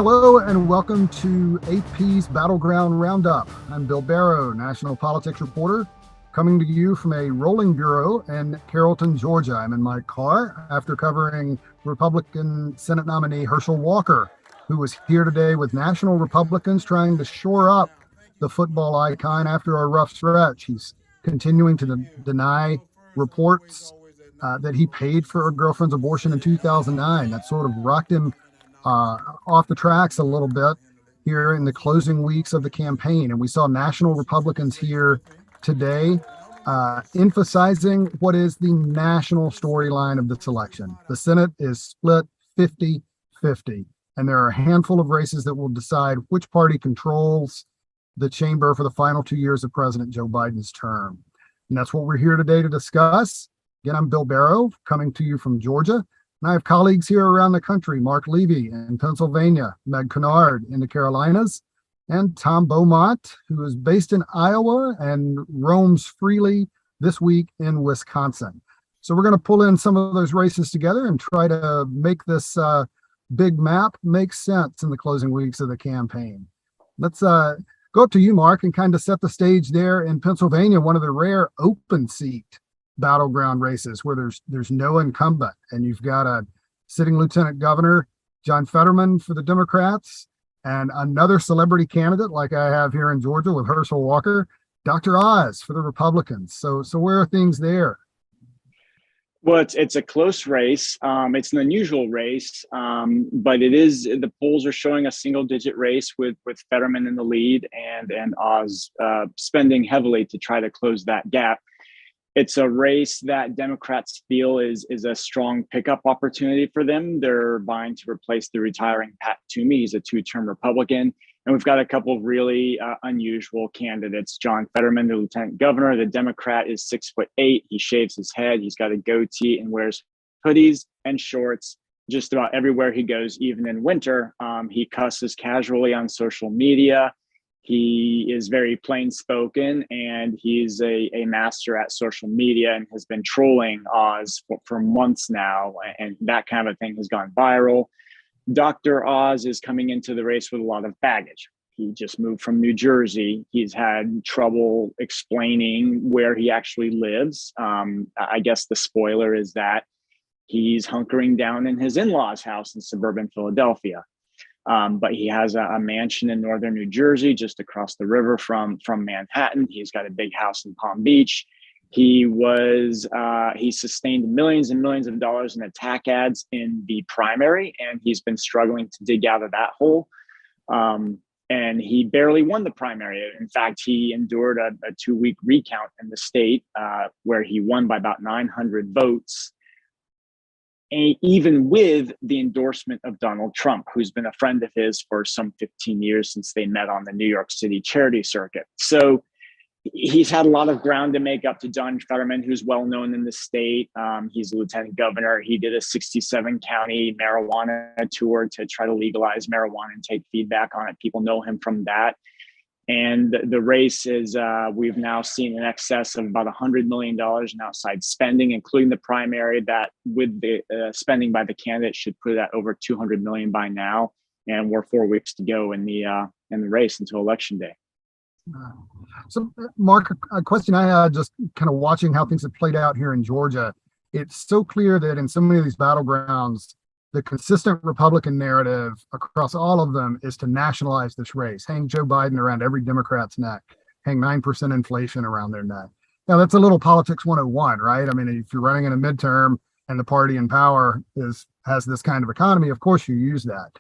Hello and welcome to AP's Battleground Roundup. I'm Bill Barrow, national politics reporter, coming to you from a rolling bureau in Carrollton, Georgia. I'm in my car after covering Republican Senate nominee Herschel Walker, who was here today with national Republicans trying to shore up the football icon after a rough stretch. He's continuing to deny reports that he paid for a girlfriend's abortion in 2009. That sort of rocked him off the tracks a little bit here in the closing weeks of the campaign. And we saw national Republicans here today emphasizing what is the national storyline of this election. The Senate is split 50-50, and there are a handful of races that will decide which party controls the chamber for the final 2 years of President Joe Biden's term. And that's what we're here today to discuss. Again, I'm Bill Barrow, coming to you from Georgia. And I have colleagues here around the country: Marc Levy in Pennsylvania, Meg Kinnard in the Carolinas, and Tom Beaumont, who is based in Iowa and roams freely this week in Wisconsin. So we're going to pull in some of those races together and try to make this big map make sense in the closing weeks of the campaign. Let's go up to you, Marc, and kind of set the stage there in Pennsylvania, one of the rare open seat battleground races where there's no incumbent, and you've got a sitting lieutenant governor, John Fetterman, for the Democrats, and another celebrity candidate like I have here in Georgia with Herschel Walker, Dr. Oz, for the Republicans. So where are things there? Well, it's a close race. It's an unusual race, but it is. The polls are showing a single-digit race with Fetterman in the lead and Oz spending heavily to try to close that gap. It's a race that Democrats feel is a strong pickup opportunity for them. They're vying to replace the retiring Pat Toomey. He's a two-term Republican. And we've got a couple of really unusual candidates. John Fetterman, the lieutenant governor, the Democrat, is 6'8". He shaves his head. He's got a goatee and wears hoodies and shorts just about everywhere he goes, even in winter. He cusses casually on social media. He is very plain spoken, and he's a master at social media and has been trolling Oz for months now. And that kind of a thing has gone viral. Dr. Oz is coming into the race with a lot of baggage. He just moved from New Jersey. He's had trouble explaining where he actually lives. I guess the spoiler is that he's hunkering down in his in-laws' house in suburban Philadelphia. But he has a mansion in northern New Jersey, just across the river from Manhattan. He's got a big house in Palm Beach. He sustained millions and millions of dollars in attack ads in the primary, and he's been struggling to dig out of that hole. And he barely won the primary. In fact, he endured a 2-week recount in the state where he won by about 900 votes. Even with the endorsement of Donald Trump, who's been a friend of his for some 15 years since they met on the New York City charity circuit. So he's had a lot of ground to make up to John Fetterman, who's well known in the state. He's a lieutenant governor. He did a 67 county marijuana tour to try to legalize marijuana and take feedback on it. People know him from that. And the race is, we've now seen in excess of about $100 million in outside spending, including the primary, that with the spending by the candidate should put it at over $200 million by now. And we're 4 weeks to go in the race until Election Day. So, Marc, a question I had just kind of watching how things have played out here in Georgia. It's so clear that in so many of these battlegrounds, the consistent Republican narrative across all of them is to nationalize this race, hang Joe Biden around every Democrat's neck, hang 9% inflation around their neck. Now, that's a little politics 101, right? I mean, if you're running in a midterm and the party in power has this kind of economy, of course you use that.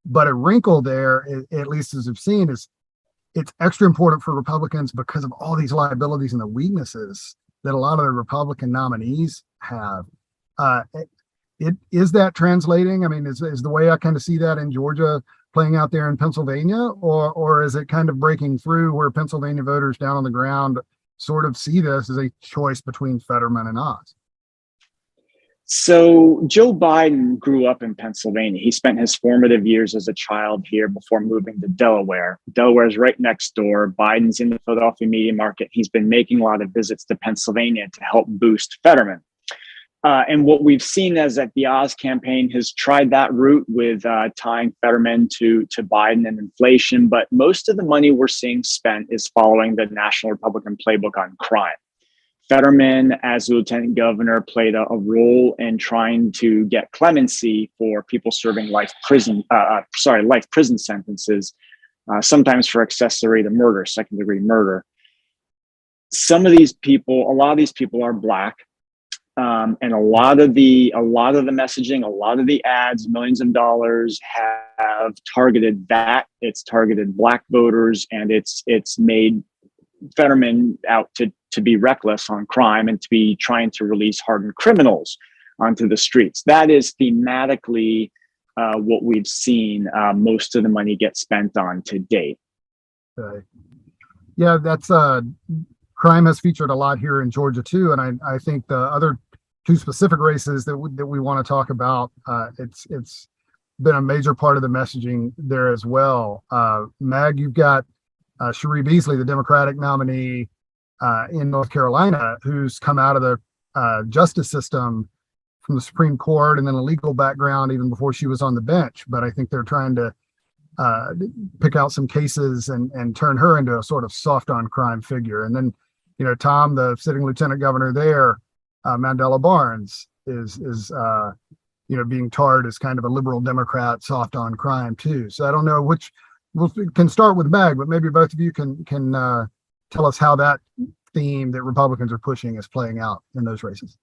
But a wrinkle there, at least as I've seen, is it's extra important for Republicans because of all these liabilities and the weaknesses that a lot of the Republican nominees have. Is that translating? I mean, is the way I kind of see that in Georgia playing out there in Pennsylvania, or is it kind of breaking through where Pennsylvania voters down on the ground sort of see this as a choice between Fetterman and Oz? So Joe Biden grew up in Pennsylvania. He spent his formative years as a child here before moving to Delaware. Delaware is right next door. Biden's in the Philadelphia media market. He's been making a lot of visits to Pennsylvania to help boost Fetterman. And what we've seen is that the Oz campaign has tried that route with tying Fetterman to Biden and inflation. But most of the money we're seeing spent is following the National Republican playbook on crime. Fetterman, as lieutenant governor, played a role in trying to get clemency for people serving life prison sentences, sometimes for accessory to murder, second-degree murder. A lot of these people are Black. And a lot of the messaging, a lot of the ads, millions of dollars have targeted that. It's targeted Black voters, and it's made Fetterman out to be reckless on crime and to be trying to release hardened criminals onto the streets. That is thematically what we've seen most of the money get spent on to date. Okay. Yeah, that's crime has featured a lot here in Georgia too, and I think the other two specific races that we want to talk about, it's been a major part of the messaging there as well. Meg, you've got Cherie Beasley, the Democratic nominee in North Carolina, who's come out of the justice system from the Supreme Court and then a legal background even before she was on the bench. But I think they're trying to pick out some cases and turn her into a sort of soft on crime figure. And then, Tom, the sitting lieutenant governor there, Mandela Barnes is being tarred as kind of a liberal Democrat, soft on crime too. So I don't know which. We can start with Meg, but maybe both of you can tell us how that theme that Republicans are pushing is playing out in those races.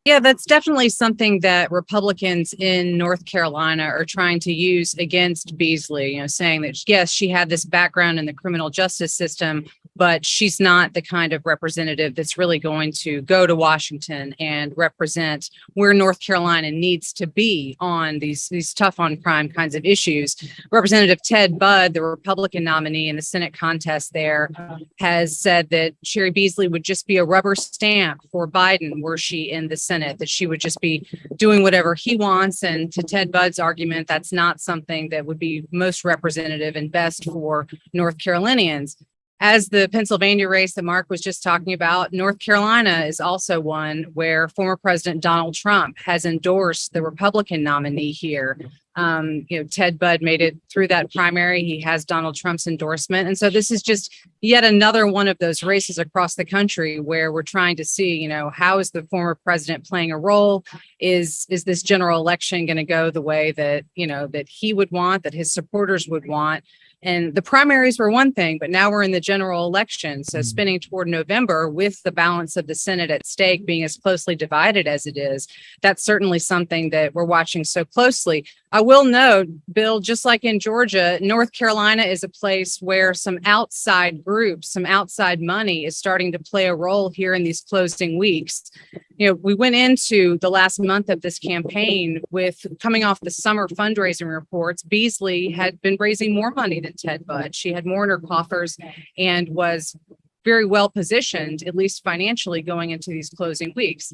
Yeah, that's definitely something that Republicans in North Carolina are trying to use against Beasley, saying that, yes, she had this background in the criminal justice system, but she's not the kind of representative that's really going to go to Washington and represent where North Carolina needs to be on these tough on crime kinds of issues. Representative Ted Budd, the Republican nominee in the Senate contest there, has said that Cherie Beasley would just be a rubber stamp for Biden were she in the Senate, that she would just be doing whatever he wants. And to Ted Budd's argument, that's not something that would be most representative and best for North Carolinians. As the Pennsylvania race that Marc was just talking about, North Carolina is also one where former President Donald Trump has endorsed the Republican nominee here. Ted Budd made it through that primary. He has Donald Trump's endorsement. And so this is just yet another one of those races across the country where we're trying to see, how is the former president playing a role? Is this general election going to go the way that, that he would want, that his supporters would want? And the primaries were one thing, but now we're in the general election. So spinning toward November with the balance of the Senate at stake being as closely divided as it is, that's certainly something that we're watching so closely. I will note, Bill, just like in Georgia, North Carolina is a place where some outside groups, some outside money is starting to play a role here in these closing weeks. We went into the last month of this campaign with coming off the summer fundraising reports. Beasley had been raising more money than Ted Budd. She had more in her coffers and was very well positioned, at least financially, going into these closing weeks.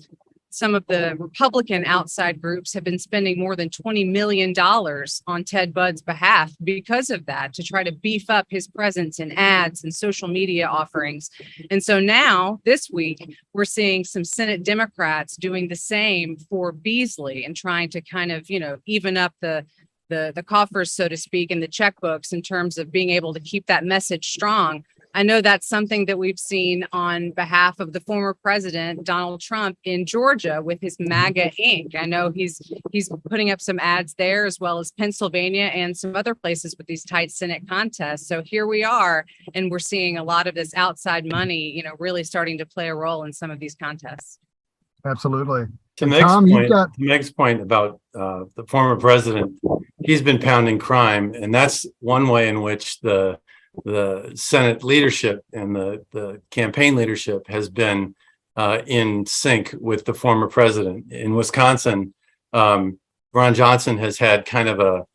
Some of the Republican outside groups have been spending more than $20 million on Ted Budd's behalf because of that, to try to beef up his presence in ads and social media offerings. And so now this week, we're seeing some Senate Democrats doing the same for Beasley and trying to kind of, even up the coffers, so to speak, and the checkbooks in terms of being able to keep that message strong. I know that's something that we've seen on behalf of the former president, Donald Trump, in Georgia with his MAGA Inc. I know he's putting up some ads there, as well as Pennsylvania and some other places with these tight Senate contests. So here we are, and we're seeing a lot of this outside money, really starting to play a role in some of these contests. Absolutely. To Meg's point about the former president, he's been pounding crime, and that's one way in which the Senate leadership and the campaign leadership has been in sync with the former president. In Wisconsin, Ron Johnson has had kind of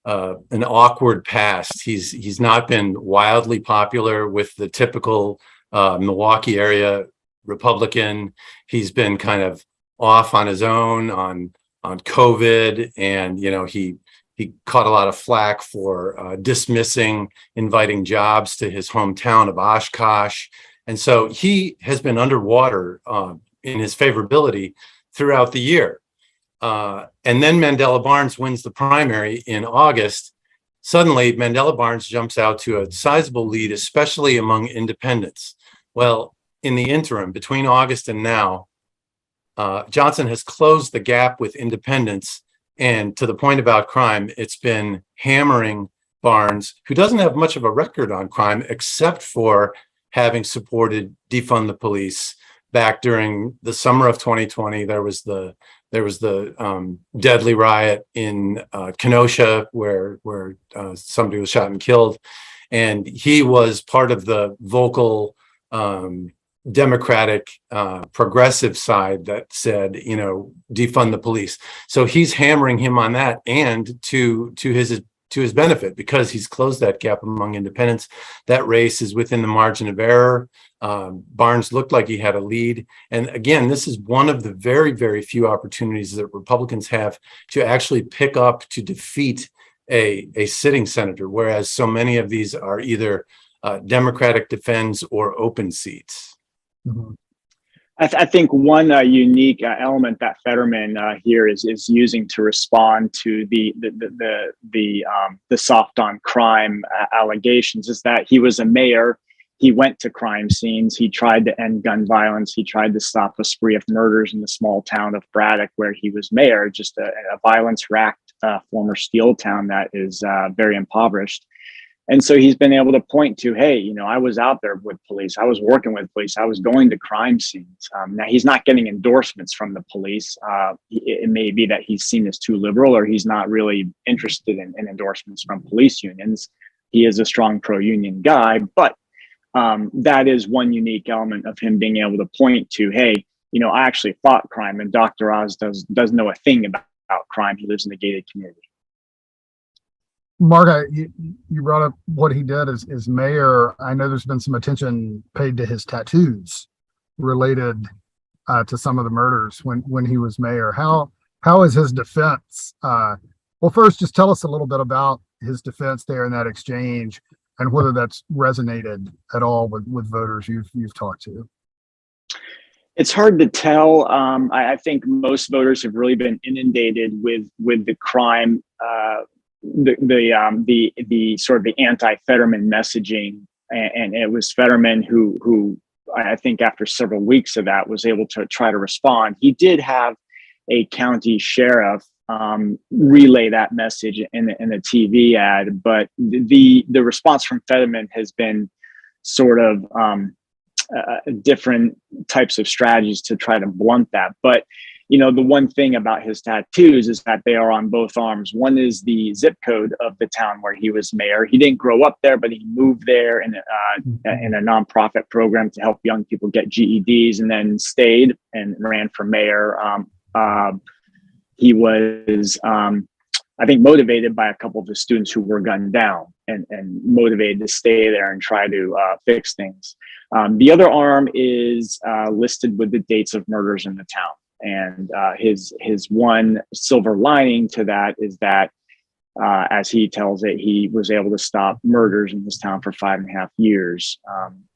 an awkward past. He's not been wildly popular with the typical Milwaukee area Republican. He's been kind of off on his own on COVID, and he caught a lot of flack for dismissing inviting jobs to his hometown of Oshkosh. And so he has been underwater in his favorability throughout the year. And then Mandela Barnes wins the primary in August. Suddenly, Mandela Barnes jumps out to a sizable lead, especially among independents. Well, in the interim, between August and now, Johnson has closed the gap with independents. And to the point about crime, it's been hammering Barnes, who doesn't have much of a record on crime, except for having supported defund the police back during the summer of 2020. There was the deadly riot in Kenosha where somebody was shot and killed, and he was part of the vocal Democratic progressive side that said, defund the police. So he's hammering him on that, and to his benefit, because he's closed that gap among independents. That race is within the margin of error. Barnes looked like he had a lead. And again, this is one of the very, very few opportunities that Republicans have to actually pick up to defeat a sitting senator, whereas so many of these are either Democratic defends or open seats. Mhm. I think one unique element that Fetterman here is using to respond to the soft on crime allegations is that he was a mayor. He went to crime scenes. He tried to end gun violence. He tried to stop a spree of murders in the small town of Braddock, where he was mayor, just a violence-racked former steel town that is very impoverished. And so he's been able to point to, hey, I was out there with police. I was working with police. I was going to crime scenes. Now, he's not getting endorsements from the police. It may be that he's seen as too liberal, or he's not really interested in endorsements from police unions. He is a strong pro-union guy, but that is one unique element of him being able to point to, hey, I actually fought crime, and Dr. Oz does know a thing about crime. He lives in the gated community. Marc, you brought up what he did as mayor. I know there's been some attention paid to his tattoos related to some of the murders when he was mayor. How is his defense? Well, first, just tell us a little bit about his defense there in that exchange, and whether that's resonated at all with voters you've talked to. It's hard to tell. I think most voters have really been inundated with the crime. The sort of the anti-Fetterman messaging, and it was Fetterman who I think after several weeks of that was able to try to respond. He did have a county sheriff relay that message in a TV ad, but the response from Fetterman has been sort of different types of strategies to try to blunt that. But the one thing about his tattoos is that they are on both arms. One is the zip code of the town where he was mayor. He didn't grow up there, but he moved there in a nonprofit program to help young people get GEDs, and then stayed and ran for mayor. He was, I think, motivated by a couple of the students who were gunned down, and motivated to stay there and try to fix things. The other arm is listed with the dates of murders in the town. And his one silver lining to that is that, as he tells it, he was able to stop murders in this town for 5.5 years.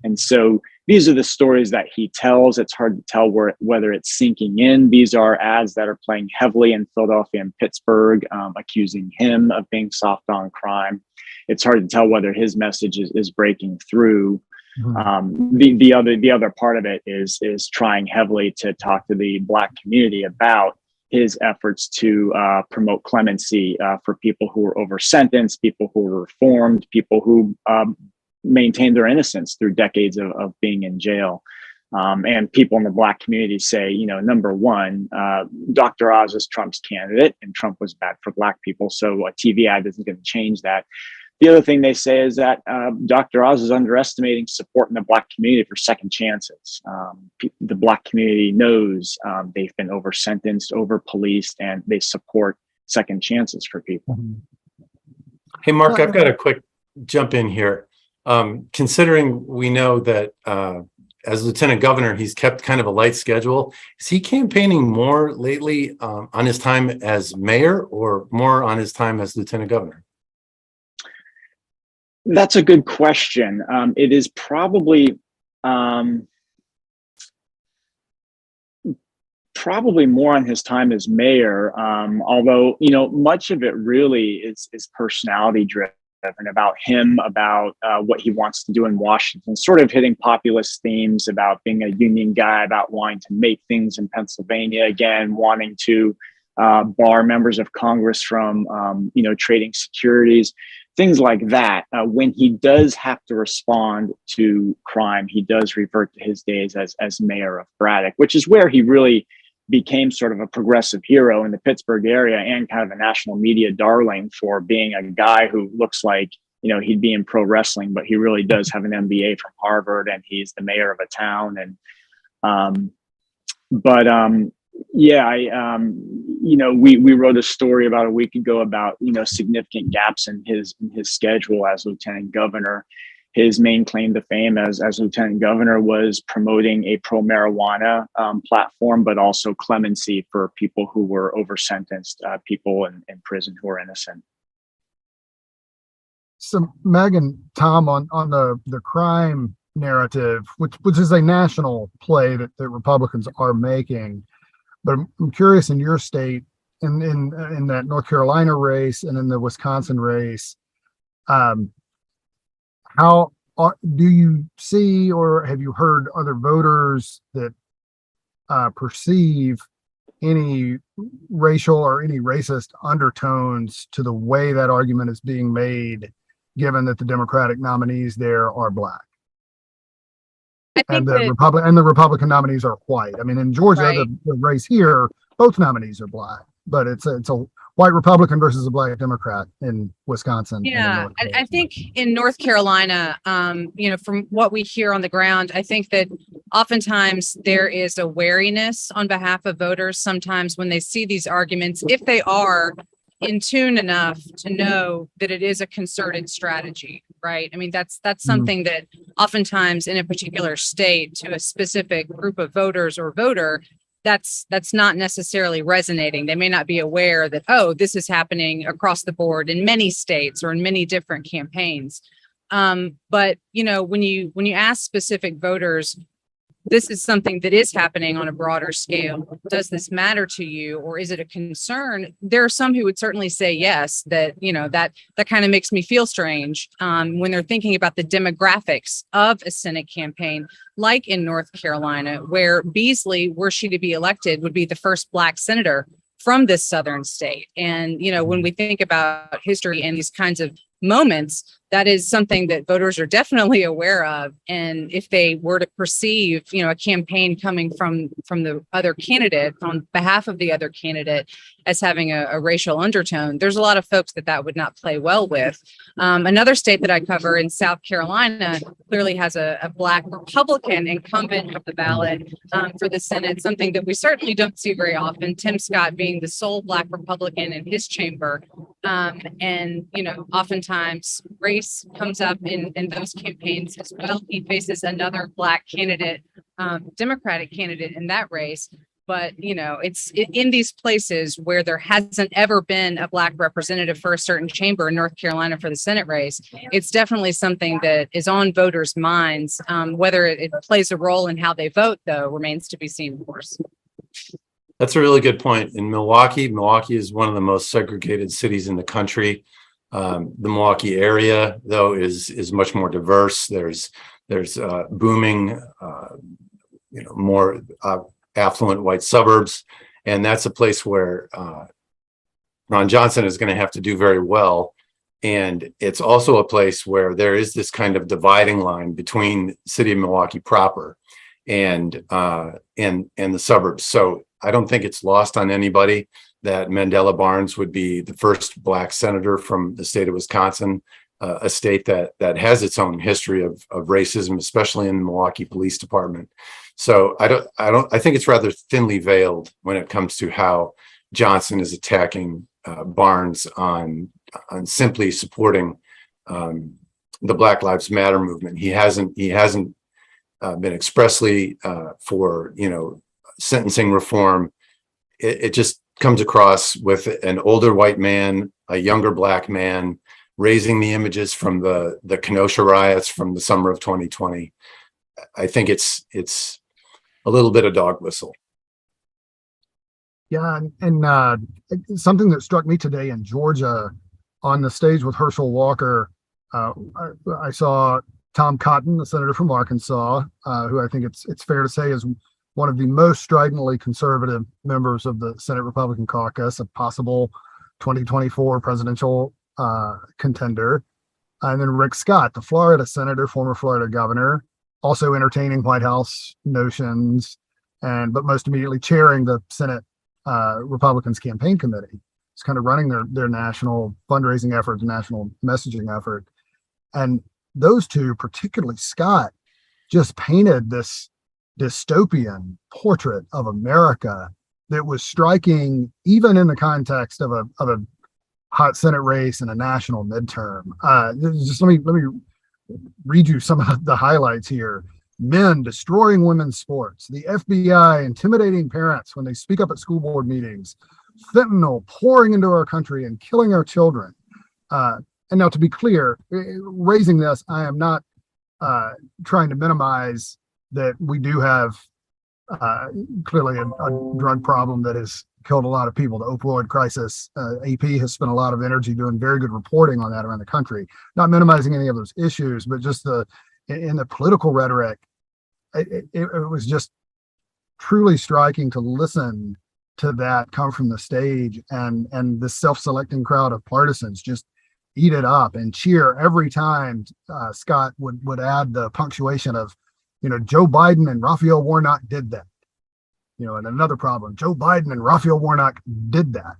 And so these are the stories that he tells. It's hard to tell whether it's sinking in. These are ads that are playing heavily in Philadelphia and Pittsburgh, accusing him of being soft on crime. It's hard to tell whether his message is breaking through. The other part of it is trying heavily to talk to the Black community about his efforts to promote clemency for people who were over sentenced, people who were reformed, people who maintained their innocence through decades of being in jail. And people in the Black community say, number one, Dr. Oz is Trump's candidate, and Trump was bad for Black people, so a TV ad isn't going to change that. The other thing they say is that Dr. Oz is underestimating support in the Black community for second chances. The Black community knows they've been over sentenced, over policed, and they support second chances for people. Hey, Marc, I've got a quick jump in here. Considering we know that as lieutenant governor, he's kept kind of a light schedule. Is he campaigning more lately on his time as mayor, or more on his time as lieutenant governor? That's a good question. It is probably probably more on his time as mayor. Although, much of it really is personality driven, about him, about what he wants to do in Washington, sort of hitting populist themes about being a union guy, about wanting to make things in Pennsylvania again, wanting to bar members of Congress from, trading securities, things like that. When he does have to respond to crime, he does revert to his days as mayor of Braddock, which is where he really became sort of a progressive hero in the Pittsburgh area and kind of a national media darling for being a guy who looks like, he'd be in pro wrestling, but he really does have an MBA from Harvard and he's the mayor of a town. And, we wrote a story about a week ago about, significant gaps in his schedule as lieutenant governor. His main claim to fame as lieutenant governor was promoting a pro-marijuana platform, but also clemency for people who were over-sentenced, people in prison who are innocent. So Meg and Tom, on the crime narrative, which is a national play that the Republicans are making, but I'm curious, in your state, in that North Carolina race and in the Wisconsin race, how do you see, or have you heard other voters that perceive any racial or any racist undertones to the way that argument is being made, given that the Democratic nominees there are Black? And the Republican nominees are white. I mean, in Georgia, Right. the race here, both nominees are Black, but it's a white Republican versus a Black Democrat in Wisconsin. Yeah, I think in North Carolina, from what we hear on the ground, I think that oftentimes there is a wariness on behalf of voters sometimes when they see these arguments, if they are in tune enough to know that it is a concerted strategy, right? I mean, that's something that oftentimes in a particular state to a specific group of voters or voter, that's not necessarily resonating. They may not be aware that, oh, this is happening across the board in many states or in many different campaigns. But when you ask specific voters, this is something that is happening on a broader scale. Does this matter to you, or is it a concern? There are some who would certainly say yes, that, that kind of makes me feel strange when they're thinking about the demographics of a Senate campaign, like in North Carolina, where Beasley, were she to be elected, would be the first Black senator from this southern state. And, when we think about history and these kinds of moments, that is something that voters are definitely aware of. And if they were to perceive, a campaign coming from the other candidate on behalf of the other candidate as having a racial undertone, there's a lot of folks that would not play well with. Another state that I cover in South Carolina clearly has a Black Republican incumbent of the ballot for the Senate, something that we certainly don't see very often, Tim Scott being the sole Black Republican in his chamber. And, oftentimes race comes up in those campaigns as well. He faces another Black candidate, Democratic candidate in that race. But, it's in these places where there hasn't ever been a Black representative for a certain chamber in North Carolina for the Senate race. It's definitely something that is on voters' minds. Whether it plays a role in how they vote, though, remains to be seen, of course. That's a really good point. In Milwaukee is one of the most segregated cities in the country. The Milwaukee area, though, is much more diverse. There's booming, more affluent white suburbs, and that's a place where Ron Johnson is going to have to do very well. And it's also a place where there is this kind of dividing line between the city of Milwaukee proper and the suburbs. So I don't think it's lost on anybody that Mandela Barnes would be the first Black senator from the state of Wisconsin, a state that has its own history of racism, especially in the Milwaukee Police Department. So I think it's rather thinly veiled when it comes to how Johnson is attacking Barnes on simply supporting the Black Lives Matter movement. He hasn't been expressly for sentencing reform. It just comes across with an older white man, a younger Black man, raising the images from the Kenosha riots from the summer of 2020. I think it's a little bit of dog whistle. Yeah, something that struck me today in Georgia on the stage with Herschel Walker, I saw Tom Cotton, the senator from Arkansas, who I think it's fair to say is one of the most stridently conservative members of the Senate Republican caucus, a possible 2024 presidential contender. And then Rick Scott, the Florida senator, former Florida governor, also entertaining White House notions, but most immediately chairing the Senate Republicans campaign committee. It's kind of running their national fundraising effort, national messaging effort. And those two, particularly Scott, just painted this dystopian portrait of America that was striking, even in the context of a hot Senate race and a national midterm. Just let me read you some of the highlights here. Men destroying women's sports, the FBI intimidating parents when they speak up at school board meetings, fentanyl pouring into our country and killing our children. And now, to be clear, raising this, I am not trying to minimize that we do have clearly a drug problem that has killed a lot of people. The opioid crisis, AP has spent a lot of energy doing very good reporting on that around the country. Not minimizing any of those issues, but just in the political rhetoric, it was just truly striking to listen to that come from the stage, and the self-selecting crowd of partisans just eat it up and cheer every time Scott would add the punctuation of, Joe Biden and Raphael Warnock did that. And another problem, Joe Biden and Raphael Warnock did that.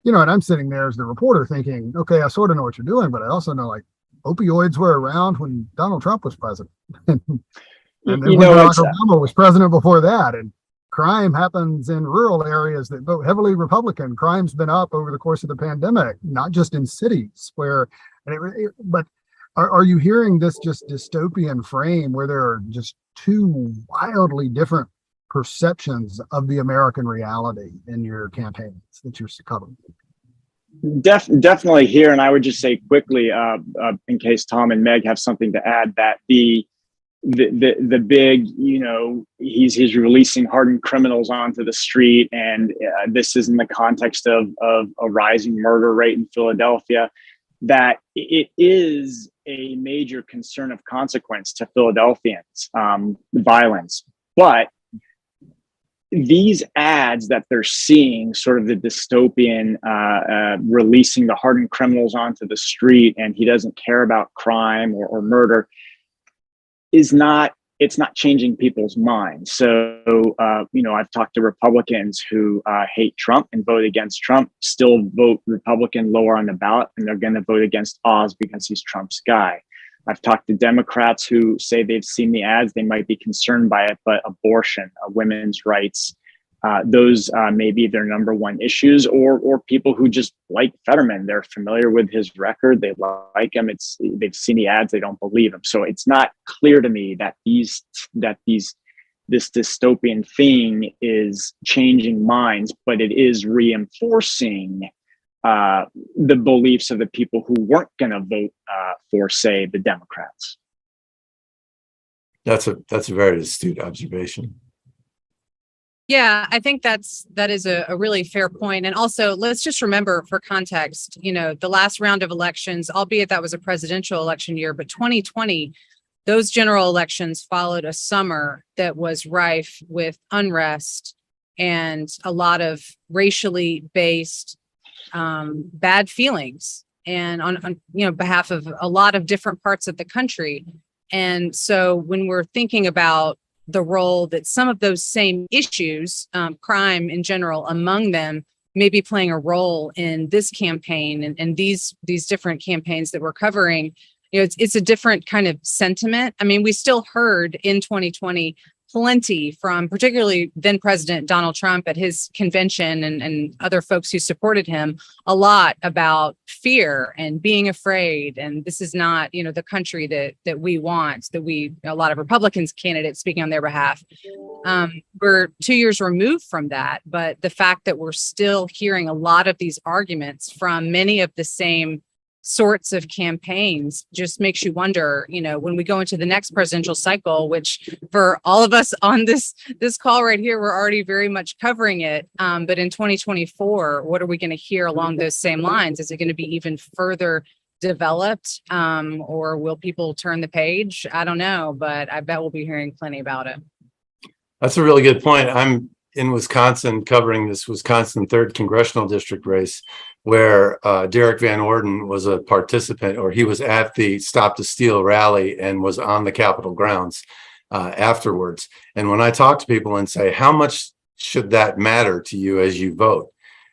And I'm sitting there as the reporter thinking, okay, I sort of know what you're doing, but I also know opioids were around when Donald Trump was president. And then when Barack Obama was president before that, and crime happens in rural areas that vote heavily Republican. Crime's been up over the course of the pandemic, not just in cities but are you hearing this just dystopian frame where there are just two wildly different perceptions of the American reality in your campaigns that you're covering? Definitely here, and I would just say quickly, in case Tom and Meg have something to add, that the big, he's releasing hardened criminals onto the street, and this is in the context of a rising murder rate in Philadelphia, that it is a major concern of consequence to Philadelphians, violence. But these ads that they're seeing, sort of the dystopian, releasing the hardened criminals onto the street, and he doesn't care about crime or murder, it's not changing people's minds. So, I've talked to Republicans who hate Trump and vote against Trump, still vote Republican lower on the ballot, and they're going to vote against Oz because he's Trump's guy. I've talked to Democrats who say they've seen the ads, they might be concerned by it, but abortion, women's rights, those may be their number one issues, or people who just like Fetterman. They're familiar with his record, they like him. They've seen the ads, they don't believe him. So it's not clear to me that this dystopian thing is changing minds, but it is reinforcing the beliefs of the people who weren't going to vote for, say, the Democrats. That's a very astute observation. Yeah, I think that is a really fair point. And also, let's just remember, for context, the last round of elections, albeit that was a presidential election year, but 2020, those general elections followed a summer that was rife with unrest and a lot of racially based bad feelings, and on behalf of a lot of different parts of the country. And so when we're thinking about the role that some of those same issues, crime in general among them, may be playing a role in this campaign and these different campaigns that we're covering, it's a different kind of sentiment. I mean, we still heard in 2020 plenty from particularly then President Donald Trump at his convention and other folks who supported him, a lot about fear and being afraid. And this is not, the country that we want, a lot of Republicans candidates speaking on their behalf. We're 2 years removed from that, but the fact that we're still hearing a lot of these arguments from many of the same sorts of campaigns just makes you wonder, when we go into the next presidential cycle, which for all of us on this call right here, we're already very much covering it. But in 2024, what are we going to hear along those same lines? Is it going to be even further developed, or will people turn the page? I don't know, but I bet we'll be hearing plenty about it. That's a really good point. I'm in Wisconsin covering this Wisconsin 3rd congressional district race, where Derek Van Orden was a participant, or he was at the Stop the Steal rally and was on the Capitol grounds afterwards. And when I talk to people and say, how much should that matter to you as you vote?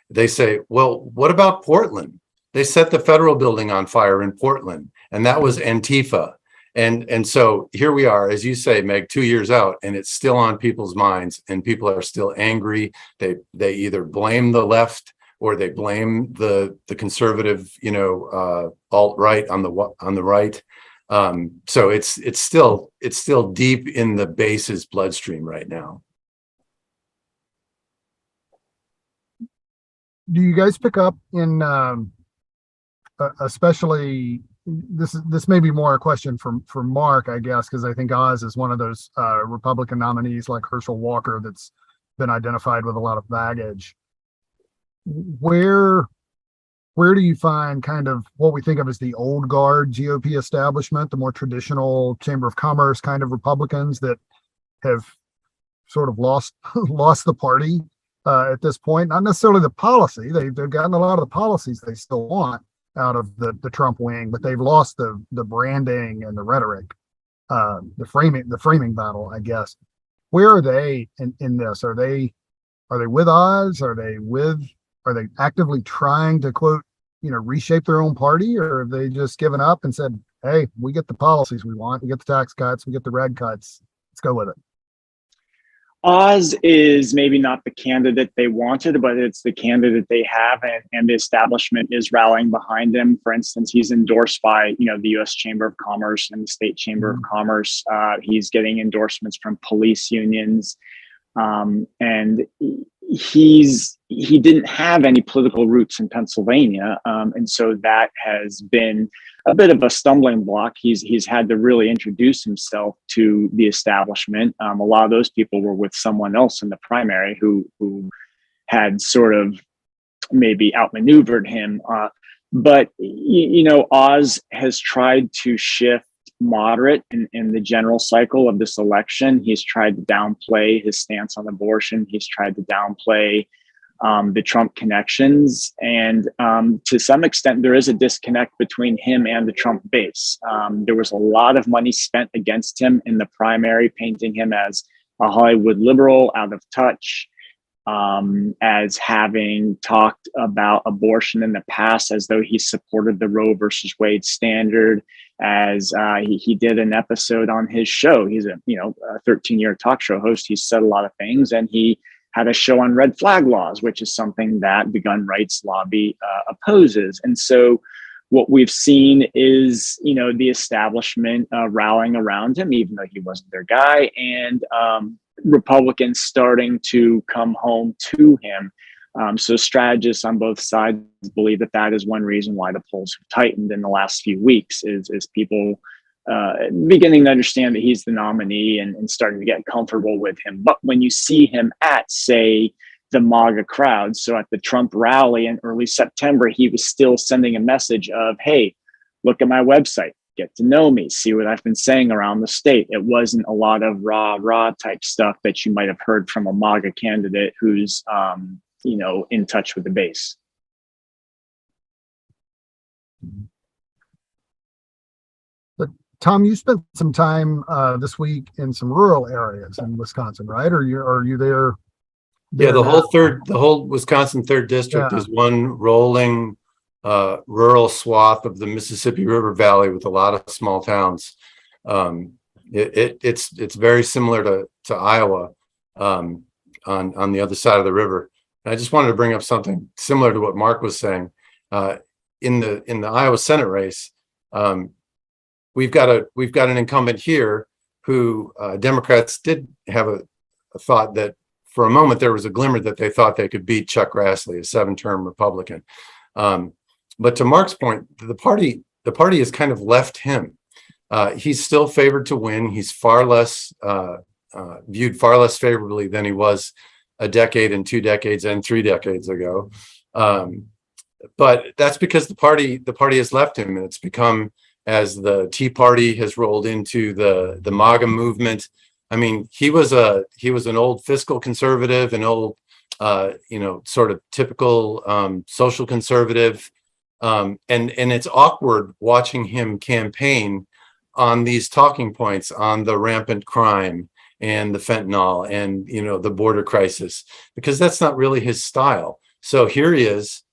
They say, well, what about Portland? They set the federal building on fire in Portland, and that was Antifa. And so here we are, as you say, Meg, 2 years out, and it's still on people's minds, and people are still angry. They either blame the left or they blame the conservative, alt-right on the right. So it's still deep in the base's bloodstream right now. Do you guys pick up in, especially, this may be more a question for Marc, I guess, because I think Oz is one of those Republican nominees like Herschel Walker that's been identified with a lot of baggage. Where do you find kind of what we think of as the old guard GOP establishment, the more traditional Chamber of Commerce kind of Republicans that have sort of lost the party at this point? Not necessarily the policy. They've gotten a lot of the policies they still want out of the Trump wing, but they've lost the branding and the rhetoric, the framing battle, I guess. Where are they in this? Are they with Oz? Are they actively trying to, quote, reshape their own party, or have they just given up and said, hey, we get the policies we want, we get the tax cuts, we get the red cuts, let's go with it? Oz is maybe not the candidate they wanted, but it's the candidate they have, and the establishment is rallying behind him. For instance, he's endorsed by, the U.S. Chamber of Commerce and the State Chamber of Commerce. He's getting endorsements from police unions, and he didn't have any political roots in Pennsylvania, and so that has been a bit of a stumbling block. He's had to really introduce himself to the establishment. A lot of those people were with someone else in the primary who had sort of maybe outmaneuvered him. But Oz has tried to shift moderate in the general cycle of this election. He's tried to downplay his stance on abortion. He's tried to downplay the Trump connections. And to some extent, there is a disconnect between him and the Trump base. There was a lot of money spent against him in the primary, painting him as a Hollywood liberal, out of touch, as having talked about abortion in the past as though he supported the Roe versus Wade standard, as he did an episode on his show. He's a 13-year talk show host. He's said a lot of things, and he had a show on red flag laws, which is something that the gun rights lobby opposes. And so what we've seen is, the establishment rallying around him, even though he wasn't their guy, and Republicans starting to come home to him. So strategists on both sides believe that is one reason why the polls have tightened in the last few weeks, is people beginning to understand that he's the nominee and starting to get comfortable with him. But when you see him at, say, the MAGA crowd, so at the Trump rally in early September, he was still sending a message of, hey, look at my website, get to know me, see what I've been saying around the state. It wasn't a lot of rah type stuff that you might have heard from a MAGA candidate who's, in touch with the base. But Tom, you spent some time this week in some rural areas in Wisconsin, right? Are you there? Yeah, the whole Wisconsin 3rd district is one rolling rural swath of the Mississippi River Valley with a lot of small towns. It's very similar to Iowa on the other side of the river. And I just wanted to bring up something similar to what Marc was saying. In the Iowa Senate race, we've got an incumbent here who Democrats did have a thought that for a moment there was a glimmer that they thought they could beat Chuck Grassley, a 7-term Republican. But to Mark's point, the party has kind of left him. He's still favored to win. He's far less viewed far less favorably than he was a decade and 2 decades and 3 decades ago. But that's because the party has left him, and it's become, as the Tea Party has rolled into the MAGA movement. I mean, he was an old fiscal conservative, an old sort of typical social conservative, and it's awkward watching him campaign on these talking points on the rampant crime and the fentanyl and the border crisis, because that's not really his style. So here he is.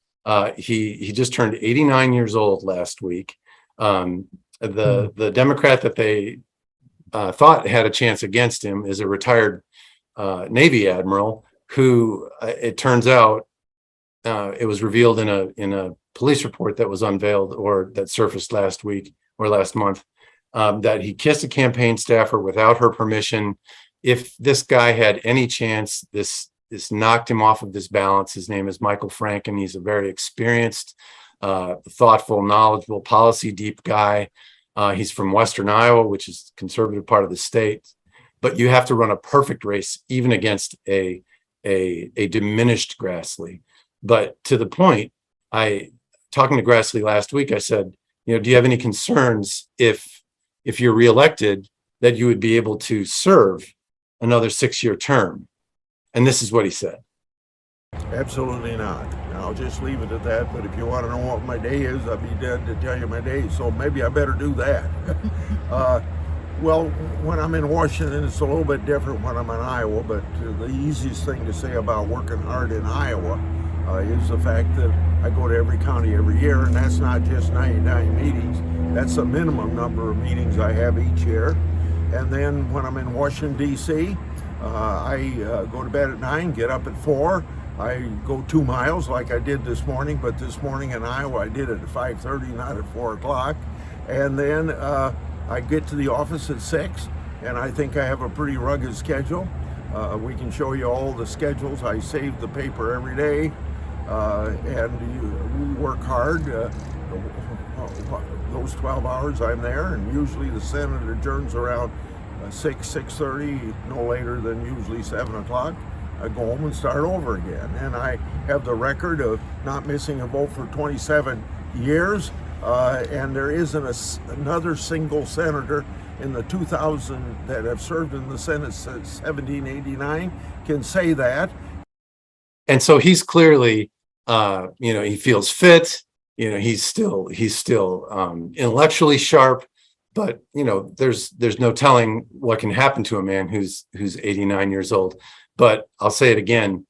He just turned 89 years old last week. The Democrat that they thought had a chance against him is a retired Navy admiral who, it turns out, it was revealed in a police report that was unveiled or that surfaced last week or last month, that he kissed a campaign staffer without her permission. If this guy had any chance, this knocked him off of this balance. His name is Michael Franken. He's a very experienced, thoughtful, knowledgeable, policy deep guy. He's from Western Iowa, which is the conservative part of the state. But you have to run a perfect race, even against a diminished Grassley. But to the point, talking to Grassley last week, I said, do you have any concerns if you're reelected that you would be able to serve another 6-year term? And this is what he said. Absolutely not. And I'll just leave it at that. But if you want to know what my day is, I'll be dead to tell you my day. So maybe I better do that. Well, when I'm in Washington, it's a little bit different when I'm in Iowa. But the easiest thing to say about working hard in Iowa is the fact that I go to every county every year. And that's not just 99 meetings. That's a minimum number of meetings I have each year. And then when I'm in Washington, D.C., I go to bed at 9, get up at 4. I go 2 miles like I did this morning, but this morning in Iowa I did it at 5:30, not at 4 o'clock. And then I get to the office at 6, and I think I have a pretty rugged schedule. We can show you all the schedules. I save the paper every day, and we work hard. Those 12 hours I'm there, and usually the Senate adjourns around 6:30, no later than usually 7 o'clock. I go home and start over again. And I have the record of not missing a vote for 27 years. And there isn't another single senator in the 2,000 that have served in the Senate since 1789 can say that. And so he's clearly, he feels fit. He's still intellectually sharp. But there's no telling what can happen to a man who's 89 years old. But I'll say it again,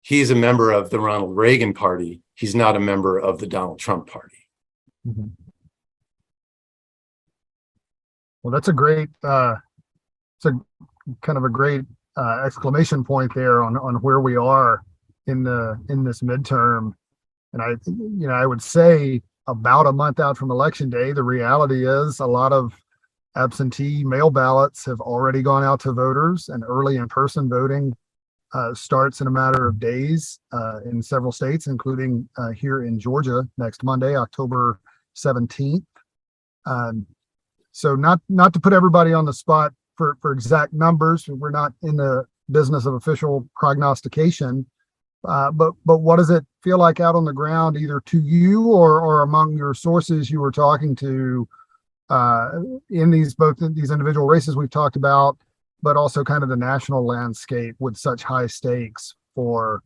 he's a member of the Ronald Reagan party. He's not a member of the Donald Trump party. Mm-hmm. Well, that's a great, it's a kind of a great exclamation point there on where we are in this midterm. And I would say about a month out from Election Day, the reality is a lot of absentee mail ballots have already gone out to voters, and early in-person voting starts in a matter of days in several states, including here in Georgia next Monday, October 17th. So not to put everybody on the spot for exact numbers, we're not in the business of official prognostication, but what does it feel like out on the ground, either to you or among your sources you were talking to in these individual races we've talked about, but also kind of the national landscape with such high stakes for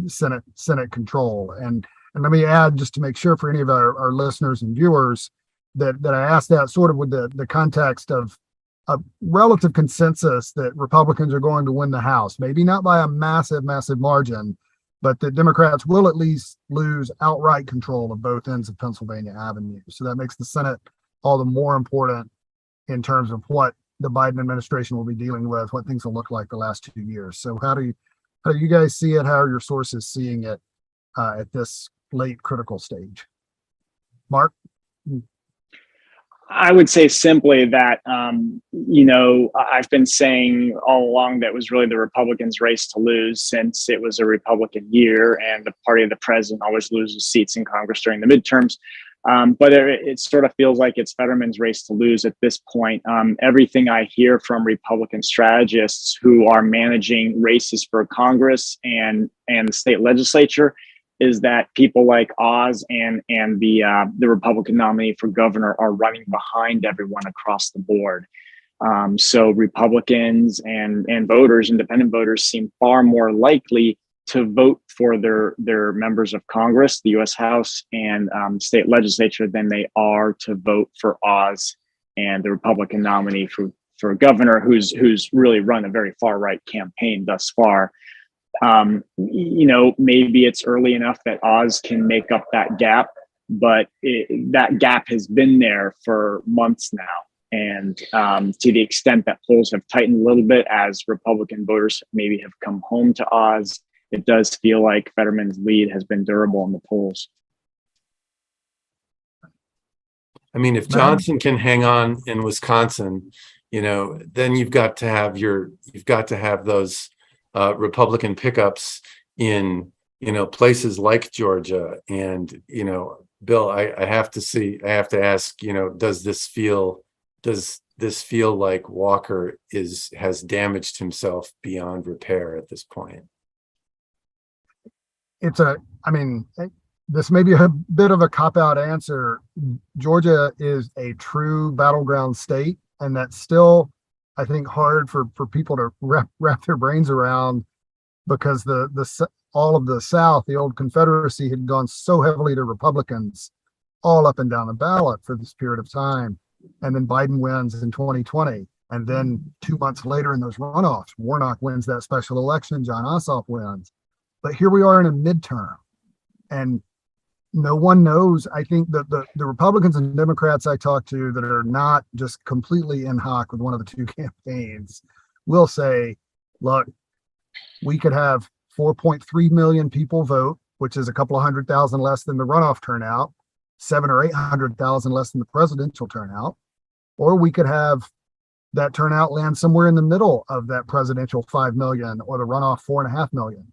Senate control. And let me add, just to make sure for any of our listeners and viewers, that I asked that sort of with the context of a relative consensus that Republicans are going to win the House, maybe not by a massive margin, but that Democrats will at least lose outright control of both ends of Pennsylvania Avenue. So that makes the Senate all the more important in terms of what the Biden administration will be dealing with, what things will look like the last 2 years. So how do you guys see it? How are your sources seeing it at this late critical stage? Marc? I would say simply that, I've been saying all along that it was really the Republicans' race to lose, since it was a Republican year and the party of the president always loses seats in Congress during the midterms. But it sort of feels like it's Fetterman's race to lose at this point. Everything I hear from Republican strategists who are managing races for Congress and the state legislature is that people like Oz and the Republican nominee for governor are running behind everyone across the board. So Republicans and voters, independent voters, seem far more likely to vote for their members of Congress, the U.S. House and state legislature, than they are to vote for Oz and the Republican nominee for governor, who's really run a very far right campaign thus far. Maybe it's early enough that Oz can make up that gap, but that gap has been there for months now. And to the extent that polls have tightened a little bit as Republican voters maybe have come home to Oz, it does feel like Fetterman's lead has been durable in the polls. I mean, if Johnson can hang on in Wisconsin, then you've got to have those Republican pickups in, places like Georgia. And, Bill, I have to ask, does this feel like Walker has damaged himself beyond repair at this point? This may be a bit of a cop-out answer. Georgia is a true battleground state, and that's still, I think, hard for people to wrap their brains around, because all of the South, the old Confederacy, had gone so heavily to Republicans all up and down the ballot for this period of time. And then Biden wins in 2020. And then 2 months later in those runoffs, Warnock wins that special election, John Ossoff wins. But here we are in a midterm, and no one knows. I think that the Republicans and Democrats I talk to that are not just completely in hoc with one of the two campaigns will say, look, we could have 4.3 million people vote, which is a couple of 100,000 less than the runoff turnout, 700,000 or 800,000 less than the presidential turnout, or we could have that turnout land somewhere in the middle of that presidential 5 million or the runoff 4.5 million.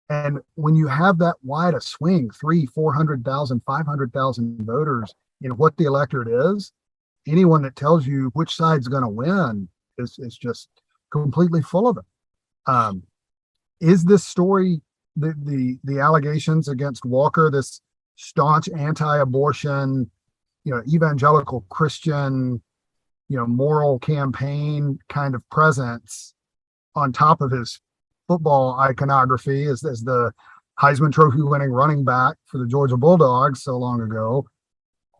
And when you have that wide a swing, 300,000, 400,000, 500,000 voters in what the electorate is, anyone that tells you which side's going to win is just completely full of it. Is this story, the allegations against Walker, this staunch anti-abortion, evangelical Christian, moral campaign kind of presence on top of his football iconography as the Heisman Trophy winning running back for the Georgia Bulldogs so long ago,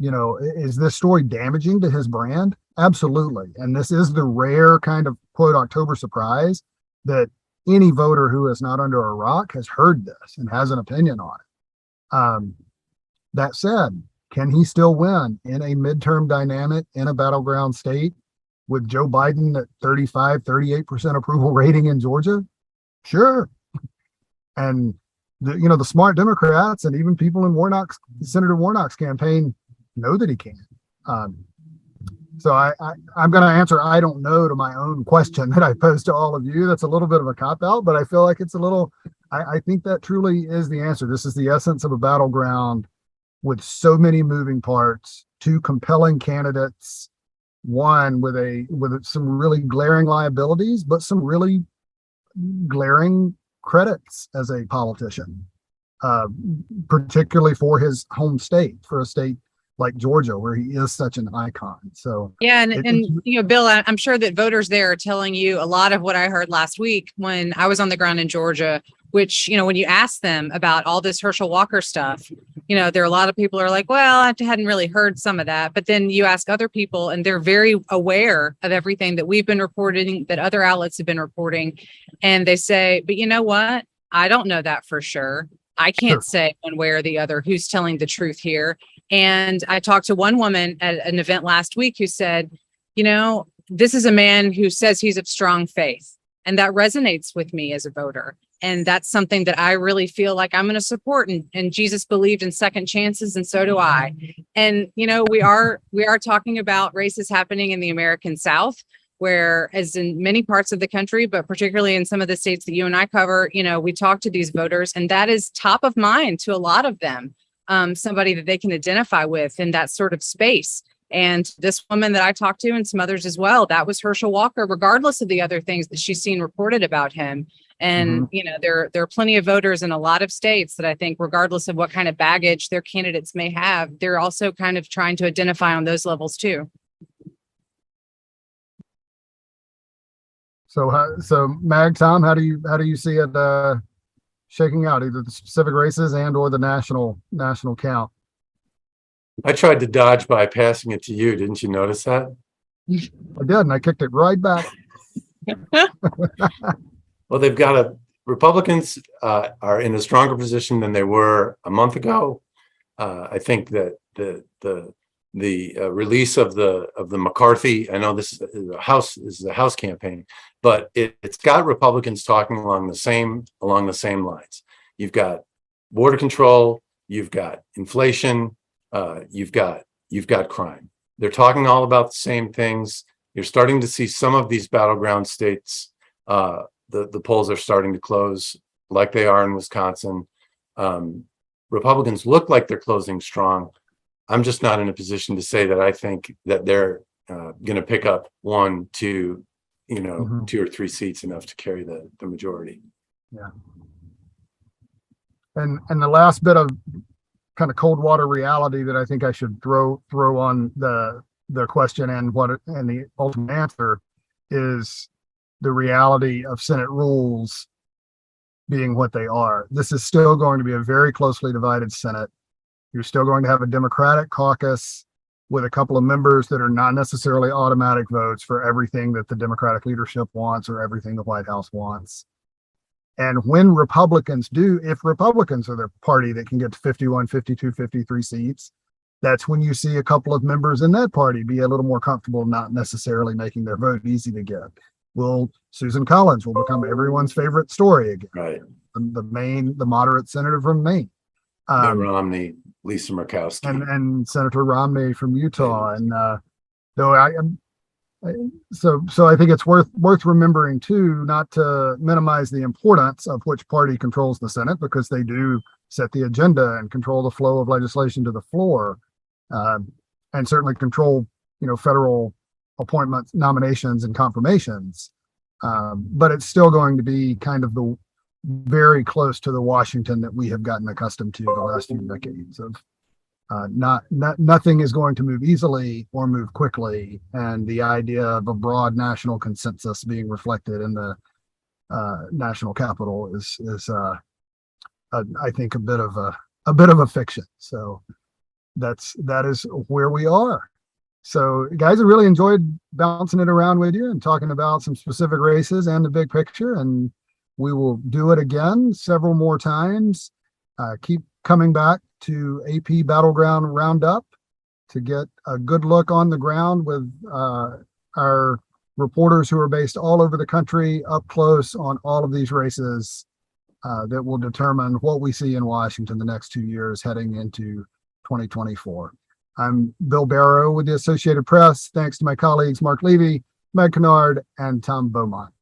is this story damaging to his brand? Absolutely. And this is the rare kind of quote October surprise that any voter who is not under a rock has heard this and has an opinion on it. That said, can he still win in a midterm dynamic in a battleground state with Joe Biden at 35-38% approval rating in Georgia? Sure. And the smart Democrats and even people in Senator Warnock's campaign know that he can. So I'm going to answer I don't know to my own question that I posed to all of you. That's a little bit of a cop-out, but I feel like it's I think that truly is the answer. This is the essence of a battleground with so many moving parts, two compelling candidates, one with some really glaring liabilities, but some really glaring credits as a politician, particularly for his home state, for a state like Georgia, where he is such an icon. So yeah, and Bill, I'm sure that voters there are telling you a lot of what I heard last week when I was on the ground in Georgia, which, when you ask them about all this Herschel Walker stuff, there are a lot of people are like, well, I hadn't really heard some of that. But then you ask other people and they're very aware of everything that we've been reporting, that other outlets have been reporting. And they say, but you know what? I don't know that for sure. I can't say one way or the other who's telling the truth here. And I talked to one woman at an event last week who said, this is a man who says he's of strong faith. And that resonates with me as a voter. And that's something that I really feel like I'm going to support. And Jesus believed in second chances, and so do I. And, you know, we are talking about races happening in the American South, where, as in many parts of the country, but particularly in some of the states that you and I cover, you know, we talk to these voters, and that is top of mind to a lot of them, somebody that they can identify with in that sort of space. And this woman that I talked to, and some others as well, that was Herschel Walker, regardless of the other things that she's seen reported about him. And, you know, there are plenty of voters in a lot of states that I think, regardless of what kind of baggage their candidates may have, they're also kind of trying to identify on those levels too. So Mag, Tom, how do you see it shaking out, either the specific races and or the national count? I tried to dodge by passing it to you. Didn't you notice that? I did, and I kicked it right back. Well, they've got Republicans are in a stronger position than they were a month ago. I think that the release of the McCarthy, I know this is a House campaign, but it's got Republicans talking along the same lines. You've got border control, you've got inflation, you've got crime. They're talking all about the same things. You're starting to see some of these battleground states. The polls are starting to close, like they are in Wisconsin. Republicans look like they're closing strong. I'm just not in a position to say that I think that they're going to pick up 1, 2, 2 or 3 seats enough to carry the majority. Yeah. And the last bit of kind of cold water reality that I think I should throw on the question and the ultimate answer is the reality of Senate rules being what they are. This is still going to be a very closely divided Senate. You're still going to have a Democratic caucus with a couple of members that are not necessarily automatic votes for everything that the Democratic leadership wants or everything the White House wants. And when Republicans if Republicans are the party that can get to 51, 52, 53 seats, that's when you see a couple of members in that party be a little more comfortable not necessarily making their vote easy to get. Susan Collins will become everyone's favorite story again. Right. The moderate senator from Maine. Mitt Romney, Lisa Murkowski, and Senator Romney from Utah. And so I think it's worth remembering too, not to minimize the importance of which party controls the Senate, because they do set the agenda and control the flow of legislation to the floor, and certainly control, federal appointments, nominations, and confirmations. But it's still going to be kind of the very close to the Washington that we have gotten accustomed to the last few decades of nothing is going to move easily or move quickly. And the idea of a broad national consensus being reflected in the national capital is I think a bit of a fiction. So that is where we are. So guys, I really enjoyed bouncing it around with you and talking about some specific races and the big picture. And we will do it again several more times. Keep coming back to AP Battleground Roundup to get a good look on the ground with our reporters who are based all over the country, up close on all of these races that will determine what we see in Washington the next 2 years heading into 2024. I'm Bill Barrow with the Associated Press. Thanks to my colleagues Marc Levy, Meg Kinnard, and Tom Beaumont.